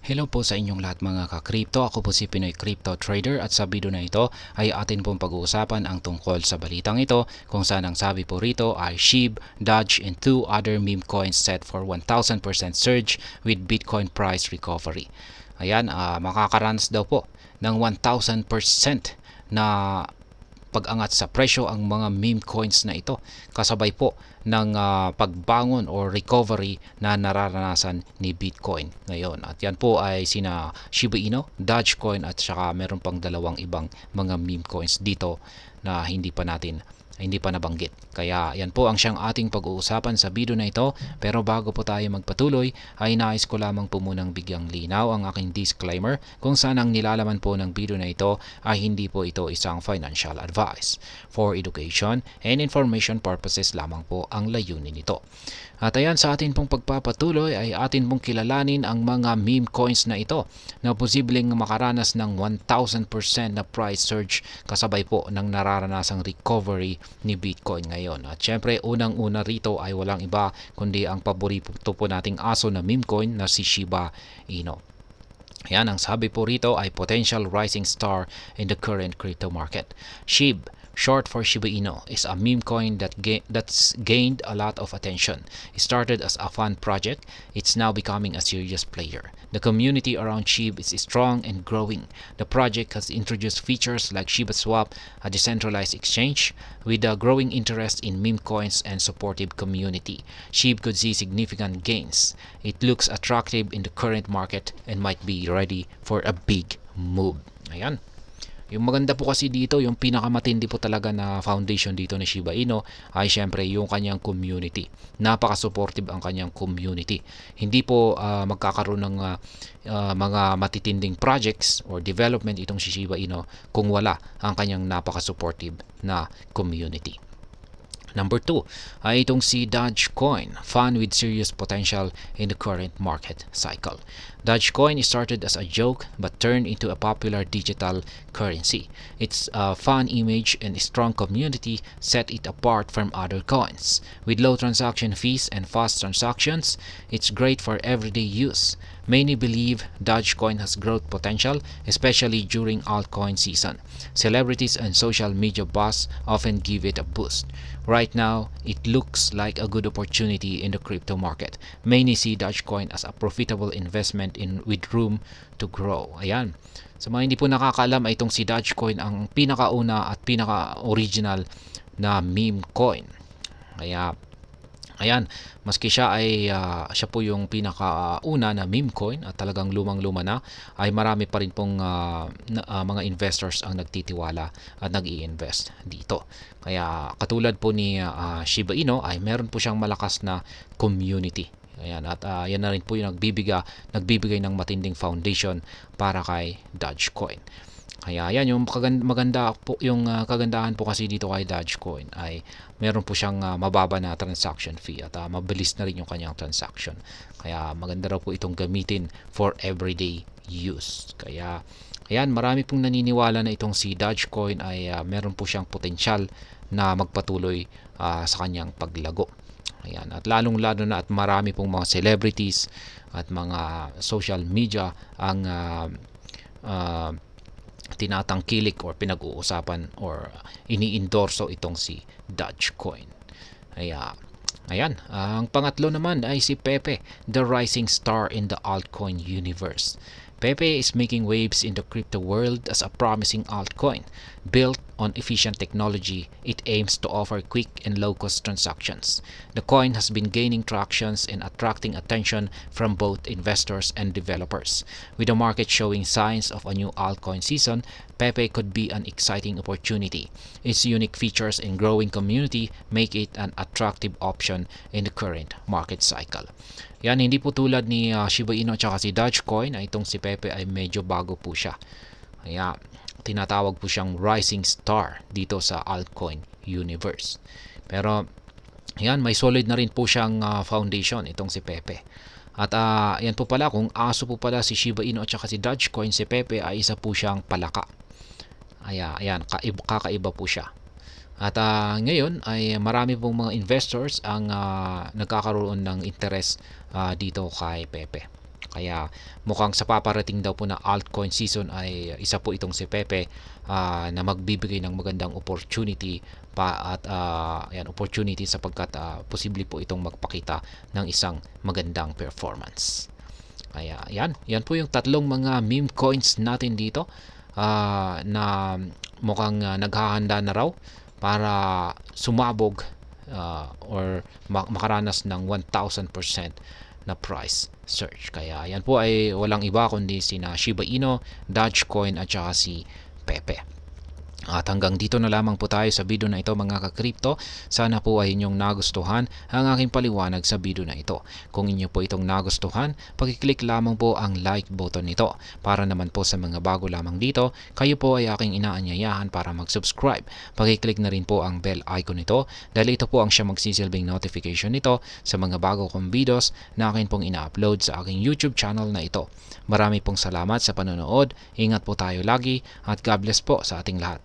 Hello po sa inyong lahat mga ka-crypto. Ako po si Pinoy Crypto Trader at sa video na ito ay atin pong pag-uusapan ang tungkol sa balitang ito kung saan ang sabi po rito ay SHIB, Doge and two other meme coins set for 1,000% surge with Bitcoin price recovery. Ayan, makakaranas daw po ng 1,000% na pag-angat sa presyo ang mga meme coins na ito kasabay po ng pagbangon or recovery na nararanasan ni Bitcoin ngayon. At yan po ay sina Shiba Inu, Dogecoin at saka meron pang dalawang ibang mga meme coins dito na hindi pa nabanggit. Kaya yan po ang siyang ating pag-uusapan sa video na ito. Pero bago po tayo magpatuloy ay nais ko lamang po munang bigyang linaw ang aking disclaimer kung saan ang nilalaman po ng video na ito ay hindi po ito isang financial advice. For education and information purposes lamang po ang layunin nito. At ayan, sa atin pong pagpapatuloy ay atin pong kilalanin ang mga meme coins na ito na posibleng makaranas ng 1,000% na price surge kasabay po ng nararanasang recovery ni Bitcoin ngayon. At syempre, unang-una rito ay walang iba kundi ang paborito po nating aso na meme coin na si Shiba Inu. Ayan, ang sabi po rito ay potential rising star in the current crypto market. SHIB, short for Shiba Inu, is a meme coin that's gained a lot of attention. It started as a fun project. It's now becoming a serious player. The community around SHIB is strong and growing. The project has introduced features like Shiba Swap, a decentralized exchange, with a growing interest in meme coins and supportive community. SHIB could see significant gains. It looks attractive in the current market and might be ready for a big move. Ayan. Yung maganda po kasi dito, yung pinakamatindi po talaga na foundation dito ni Shiba Inu ay syempre yung kanyang community. Napaka-supportive ang kanyang community. Hindi po magkakaroon ng mga matitinding projects or development itong si Shiba Inu kung wala ang kanyang napaka-supportive na community. Number 2 ay itong si Dogecoin, fun with serious potential in the current market cycle. Dogecoin started as a joke but turned into a popular digital currency. Its fun image and strong community set it apart from other coins. With low transaction fees and fast transactions, it's great for everyday use. Many believe Dogecoin has growth potential, especially during altcoin season. Celebrities and social media buzz often give it a boost. Right now, it looks like a good opportunity in the crypto market. Many see Dogecoin as a profitable investment with room to grow. Ayan. Sa mga hindi po nakakaalam, ay itong si Dogecoin ang pinakauna at pinaka-original na meme coin. Kaya ayan, maski siya ay siya po yung pinakauna na meme coin at talagang lumang-luma na, ay marami pa rin pong mga investors ang nagtitiwala at nag-i-invest dito. Kaya katulad po ni Shiba Inu ay meron po siyang malakas na community. Ayan, at yan na rin po yung nagbibigay ng matinding foundation para kay Dogecoin. Kaya yan yung maganda po yung kagandahan po kasi dito kay Dogecoin ay meron po siyang mababa na transaction fee at mabilis na rin yung kanyang transaction. Kaya maganda raw po itong gamitin for everyday use. Kaya ayan, marami pong naniniwala na itong si Dogecoin ay meron po siyang potensyal na magpatuloy sa kanyang paglago. Ayan, at lalong-lalo na at marami pong mga celebrities at mga social media ang tinatangkilik or pinag-uusapan or ini-endorso itong si Dogecoin. Ayan, ang pangatlo naman ay si Pepe, the rising star in the altcoin universe. Pepe is making waves in the crypto world as a promising altcoin. Built on efficient technology, it aims to offer quick and low-cost transactions. The coin has been gaining traction and attracting attention from both investors and developers. With the market showing signs of a new altcoin season, Pepe could be an exciting opportunity. Its unique features and growing community make it an attractive option in the current market cycle. Yan, hindi po tulad ni Shiba Inu at saka si Dogecoin, ay itong si Pepe ay medyo bago po siya. Kaya tinatawag po siyang rising star dito sa altcoin universe. Pero yan, may solid na rin po siyang foundation itong si Pepe. At yan po pala, kung aso po pala si Shiba Inu at saka si Dogecoin, si Pepe ay isa po siyang palaka. Ayan, kakaiba po siya. At ngayon ay marami pong mga investors ang nagkakaroon ng interest dito kay Pepe. Kaya mukhang sa paparating daw po na altcoin season ay isa po itong si Pepe na magbibigay ng magandang opportunity opportunity sapagkat posible po itong magpakita ng isang magandang performance. Kaya yan po yung tatlong mga meme coins natin dito na mukhang naghahanda na raw para sumabog or makaranas ng 1,000% na price surge. Kaya yan po ay walang iba kundi sina Shiba Inu, Dogecoin at saka si Pepe. At hanggang dito na lamang po tayo sa video na ito mga ka-crypto. Sana po ay inyong nagustuhan ang aking paliwanag sa video na ito. Kung inyo po itong nagustuhan, pakiclick lamang po ang like button nito. Para naman po sa mga bago lamang dito, kayo po ay aking inaanyayahan para mag-subscribe. Pakiclick na rin po ang bell icon nito dahil ito po ang siya magsisilbing notification nito sa mga bago kong videos na akin pong ina-upload sa aking YouTube channel na ito. Marami pong salamat sa panonood. Ingat po tayo lagi at God bless po sa ating lahat.